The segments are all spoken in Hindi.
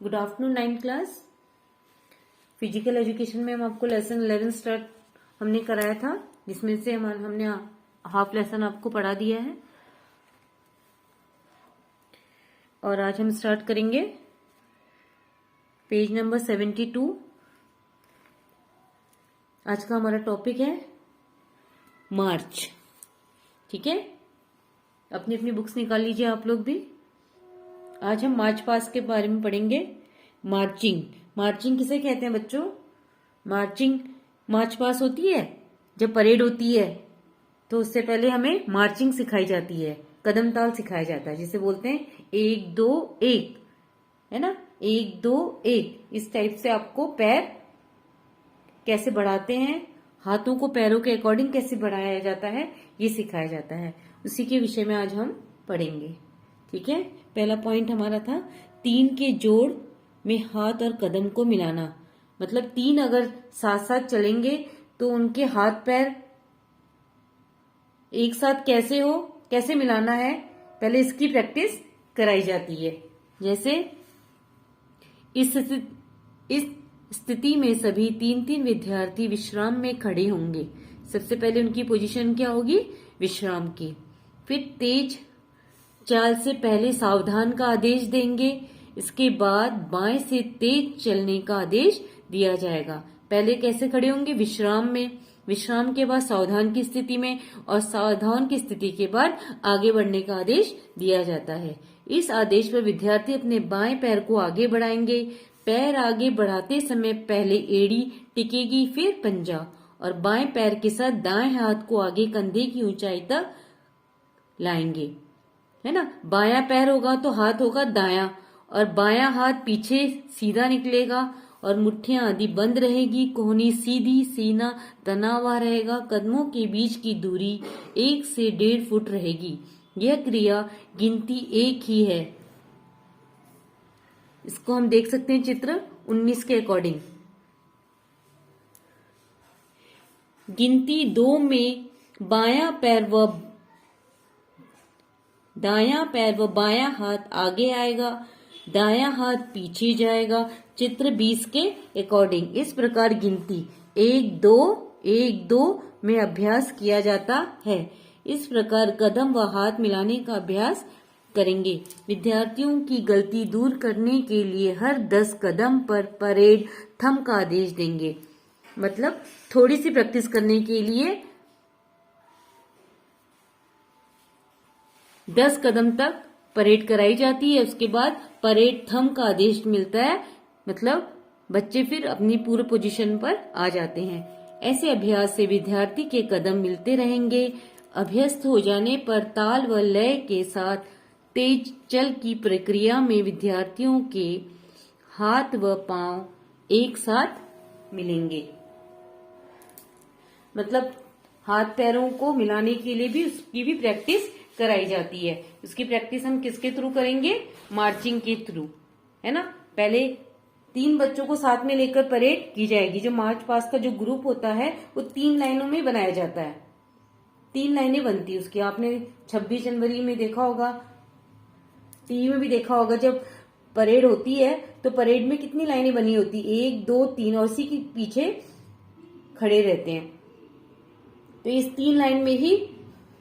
Good afternoon 9th class. Physical education में हम आपको लेसन 11 स्टार्ट हमने कराया था, जिसमें से हमने हाफ लेसन आपको पढ़ा दिया है और आज हम स्टार्ट करेंगे पेज नंबर 72। आज का हमारा टॉपिक है मार्च। ठीक है, अपनी अपनी बुक्स निकाल लीजिए आप लोग भी। आज हम मार्च पास्ट के बारे में पढ़ेंगे। मार्चिंग किसे कहते हैं बच्चों? मार्च पास्ट होती है जब परेड होती है, तो उससे पहले हमें मार्चिंग सिखाई जाती है, कदम ताल सिखाया जाता है, जिसे बोलते हैं 1 2 1, है ना। 1 2 1 इस टाइप से आपको पैर कैसे बढ़ाते हैं, हाथों को पैरों के अकॉर्डिंग कैसे बढ़ाया जाता है, ये सिखाया जाता है। उसी के विषय में आज हम पढ़ेंगे। ठीक है, पहला पॉइंट हमारा था 3 के जोड़ में हाथ और कदम को मिलाना। मतलब 3 अगर साथ साथ चलेंगे तो उनके हाथ पैर एक साथ कैसे मिलाना है, पहले इसकी प्रैक्टिस कराई जाती है। जैसे इस स्थिति में सभी 3 विद्यार्थी विश्राम में खड़े होंगे। सबसे पहले उनकी पोजीशन क्या होगी? विश्राम की। फिर तेज चाल से पहले सावधान का आदेश देंगे, इसके बाद बाएं से तेज चलने का आदेश दिया जाएगा। पहले कैसे खड़े होंगे? विश्राम में, विश्राम के बाद सावधान की स्थिति में, और सावधान की स्थिति के बाद आगे बढ़ने का आदेश दिया जाता है। इस आदेश पर विद्यार्थी अपने बाएं पैर को आगे बढ़ाएंगे। पैर आगे बढ़ाते समय पहले एड़ी टिकेगी, फिर पंजा, और बाएं पैर के साथ दाएं हाथ को आगे कंधे की ऊंचाई तक लाएंगे, है ना। बायां पैर होगा तो हाथ होगा दायां, और बायां हाथ पीछे सीधा निकलेगा और मुट्ठियां आदि बंद रहेगी। कोहनी सीधी, सीना तना हुआ रहेगा। कदमों के बीच की दूरी 1 से 1.5 फुट रहेगी। यह क्रिया गिनती 1 ही है। इसको हम देख सकते हैं चित्र 19 के अकॉर्डिंग। गिनती 2 में दायां पैर व बायां हाथ आगे आएगा, दायां हाथ पीछे जाएगा। चित्र 20 के अकॉर्डिंग इस प्रकार गिनती 1 2 1 2 में अभ्यास किया जाता है। इस प्रकार कदम व हाथ मिलाने का अभ्यास करेंगे। विद्यार्थियों की गलती दूर करने के लिए हर 10 कदम पर परेड थम का आदेश देंगे। मतलब थोड़ी सी प्रैक्टिस करने के लिए 10 कदम तक परेड कराई जाती है, उसके बाद परेड थम का आदेश मिलता है। मतलब बच्चे फिर अपनी पूर्व पोजीशन पर आ जाते हैं। ऐसे अभ्यास से विद्यार्थी के कदम मिलते रहेंगे। अभ्यस्त हो जाने पर ताल व लय के साथ तेज चल की प्रक्रिया में विद्यार्थियों के हाथ व पांव एक साथ मिलेंगे। मतलब हाथ पैरों को मिलाने के लिए भी उसकी भी प्रैक्टिस कराई जाती है। उसकी प्रैक्टिस हम किसके थ्रू करेंगे? मार्चिंग के थ्रू, है ना। पहले 3 बच्चों को साथ में लेकर परेड की जाएगी। जो मार्च पास्ट का जो ग्रुप होता है वो 3 लाइनों में बनाया जाता है। 3 लाइनें बनती है उसकी। आपने 26 जनवरी में देखा होगा, टीवी में भी देखा होगा, जब परेड होती है तो परेड में कितनी लाइनें बनी होती? 1 2 3, और उसी के पीछे खड़े रहते हैं। तो इस 3 लाइन में ही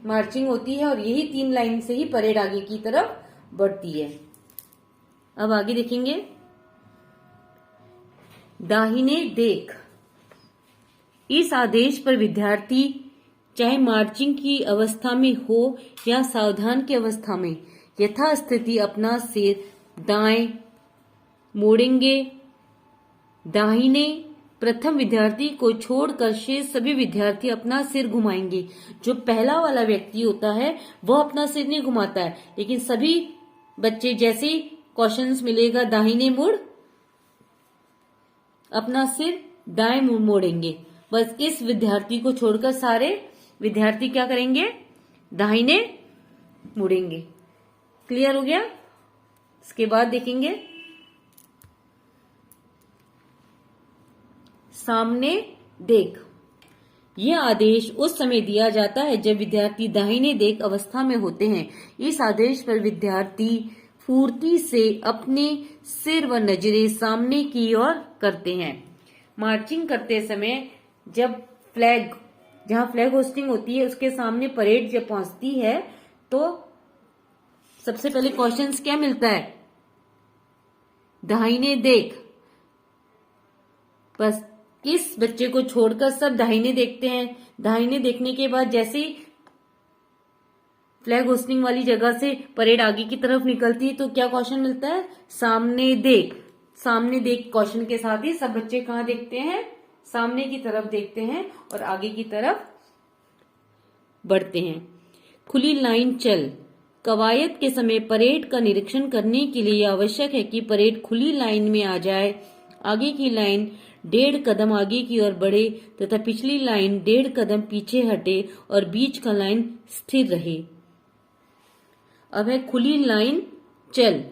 मार्चिंग होती है और यही 3 लाइन से ही परेड आगे की तरफ बढ़ती है। अब आगे देखेंगे। दाहिने देख। इस आदेश पर विद्यार्थी चाहे मार्चिंग की अवस्था में हो या सावधान की अवस्था में यथास्थिति अपना सिर दाएं मोड़ेंगे। दाहिने प्रथम विद्यार्थी को छोड़कर शेष सभी विद्यार्थी अपना सिर घुमाएंगे। जो पहला वाला व्यक्ति होता है वह अपना सिर नहीं घुमाता है, लेकिन सभी बच्चे जैसे ही क्वेश्चंस मिलेगा दाहिने मुड़, अपना सिर दाएं मुड़ मोड़ेंगे। बस इस विद्यार्थी को छोड़कर सारे विद्यार्थी क्या करेंगे? दाहिने मुड़ेंगे। क्लियर हो गया? इसके बाद देखेंगे सामने देख। यह आदेश उस समय दिया जाता है जब विद्यार्थी दाहिने देख अवस्था में होते हैं। इस आदेश पर विद्यार्थी फुर्ती से अपने सिर व नजरें सामने की ओर करते हैं। मार्चिंग करते समय जब जहां फ्लैग होस्टिंग होती है उसके सामने परेड जब पहुंचती है तो सबसे पहले क्वेश्चंस क्या मिलता है? दाहिने देख। बस इस बच्चे को छोड़कर सब दाहिने देखते हैं। दाहिने देखने के बाद जैसे ही फ्लैग होस्टिंग वाली जगह से परेड आगे की तरफ निकलती है तो क्या क्वेश्चन मिलता है? सामने देख। सामने देख क्वेश्चन के साथ ही सब बच्चे कहाँ देखते हैं? सामने की तरफ देखते हैं और आगे की तरफ बढ़ते हैं। खुली लाइन चल। कवायद के समय परेड का निरीक्षण करने के लिए आवश्यक है कि परेड खुली लाइन में आ जाए, आगे की लाइन 1.5 कदम आगे की ओर बढ़े तथा पिछली लाइन 1.5 कदम पीछे हटे और बीच का लाइन स्थिर रहे। अब है खुली लाइन चल।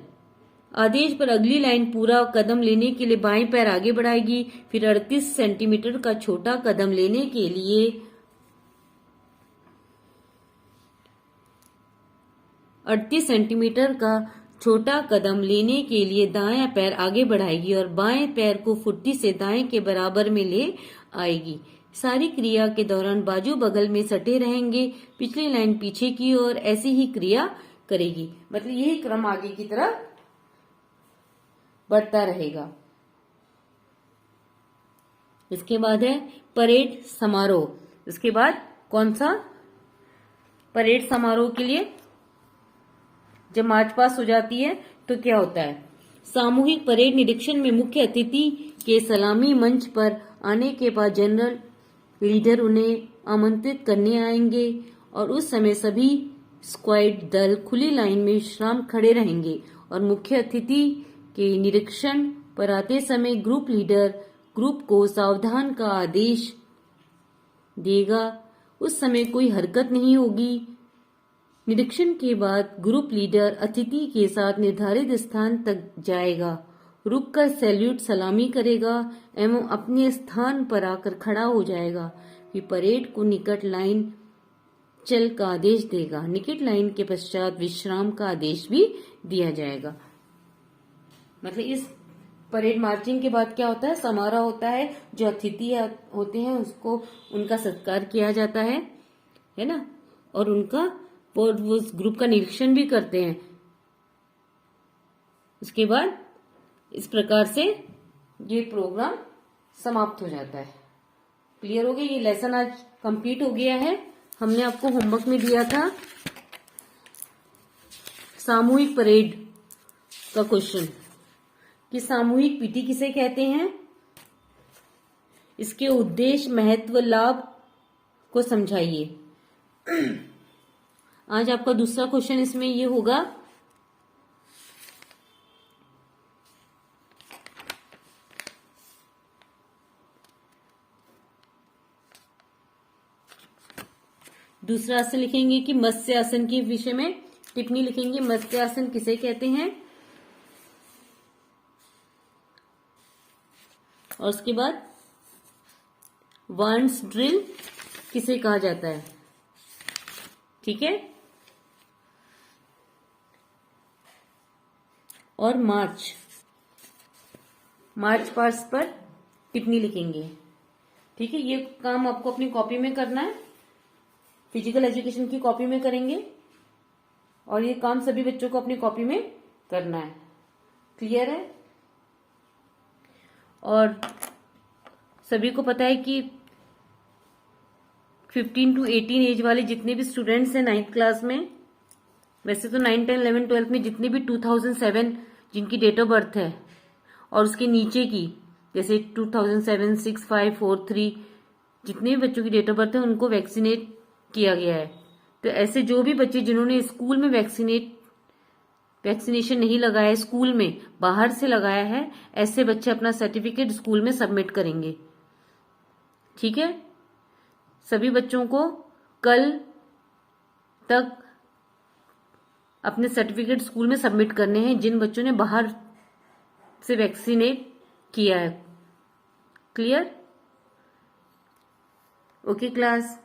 आदेश पर अगली लाइन पूरा कदम लेने के लिए बाएं पैर आगे बढ़ाएगी, फिर 38 सेंटीमीटर का छोटा कदम लेने के लिए 38 सेंटीमीटर का छोटा कदम लेने के लिए दायां पैर आगे बढ़ाएगी और बाएं पैर को फुर्ती से दाएं के बराबर में ले आएगी। सारी क्रिया के दौरान बाजू बगल में सटे रहेंगे, पिछली लाइन पीछे की ओर, ऐसी ही क्रिया करेगी। मतलब यही क्रम आगे की तरफ बढ़ता रहेगा। इसके बाद है परेड समारोह। इसके बाद कौन सा? परेड समारोह के लिए जब मार्च पास हो जाती है तो क्या होता है? सामूहिक परेड निरीक्षण में मुख्य अतिथि के सलामी मंच पर आने के बाद जनरल लीडर उन्हें आमंत्रित करने आएंगे और उस समय सभी स्क्वाड दल खुली लाइन में विश्राम खड़े रहेंगे और मुख्य अतिथि के निरीक्षण पर आते समय ग्रुप लीडर ग्रुप को सावधान का आदेश देगा। उस समय कोई हरकत नहीं होगी। निरीक्षण के बाद ग्रुप लीडर अतिथि के साथ निर्धारित स्थान तक जाएगा, रुककर सैल्यूट सलामी करेगा एवं अपने स्थान पर आकर खड़ा हो जाएगा। फिर परेड को निकट लाइन चल का आदेश देगा। निकट लाइन के पश्चात विश्राम का आदेश भी दिया जाएगा। मतलब इस परेड मार्चिंग के बाद क्या होता है? समारोह होता है। जो अतिथि होते हैं उसको उनका सत्कार किया जाता है ना, और उनका वो उस ग्रुप का निरीक्षण भी करते हैं। उसके बाद इस प्रकार से ये प्रोग्राम समाप्त हो जाता है। क्लियर हो गया? ये लेसन आज कंप्लीट हो गया है। हमने आपको होमवर्क में दिया था सामूहिक परेड का क्वेश्चन कि सामूहिक पीटी किसे कहते हैं, इसके उद्देश्य, महत्व, लाभ को समझाइए। आज आपका दूसरा क्वेश्चन इसमें ये होगा, दूसरा आसन लिखेंगे कि मत्स्य आसन के विषय में टिप्पणी लिखेंगे। मत्स्य आसन किसे कहते हैं, और उसके बाद वांस ड्रिल किसे कहा जाता है। ठीक है, और मार्च पास्ट पर टिप्पणी लिखेंगे। ठीक है, ये काम आपको अपनी कॉपी में करना है, फिजिकल एजुकेशन की कॉपी में करेंगे और ये काम सभी बच्चों को अपनी कॉपी में करना है। क्लियर है? और सभी को पता है कि 15 to 18 एज वाले जितने भी स्टूडेंट्स हैं 9th क्लास में, वैसे तो 9, 10, 11, 12 में जितने भी 2007 जिनकी डेट ऑफ बर्थ है और उसके नीचे की जैसे 2007, 6, 5, 4, 3 जितने भी बच्चों की डेट ऑफ बर्थ है उनको वैक्सीनेट किया गया है। तो ऐसे जो भी बच्चे जिन्होंने स्कूल में वैक्सीनेशन नहीं लगाया है, स्कूल में बाहर से लगाया है, ऐसे बच्चे अपना सर्टिफिकेट स्कूल में सबमिट करेंगे। ठीक है, सभी बच्चों को कल तक अपने सर्टिफिकेट स्कूल में सबमिट करने हैं जिन बच्चों ने बाहर से वैक्सीनेट किया है। क्लियर? Okay class.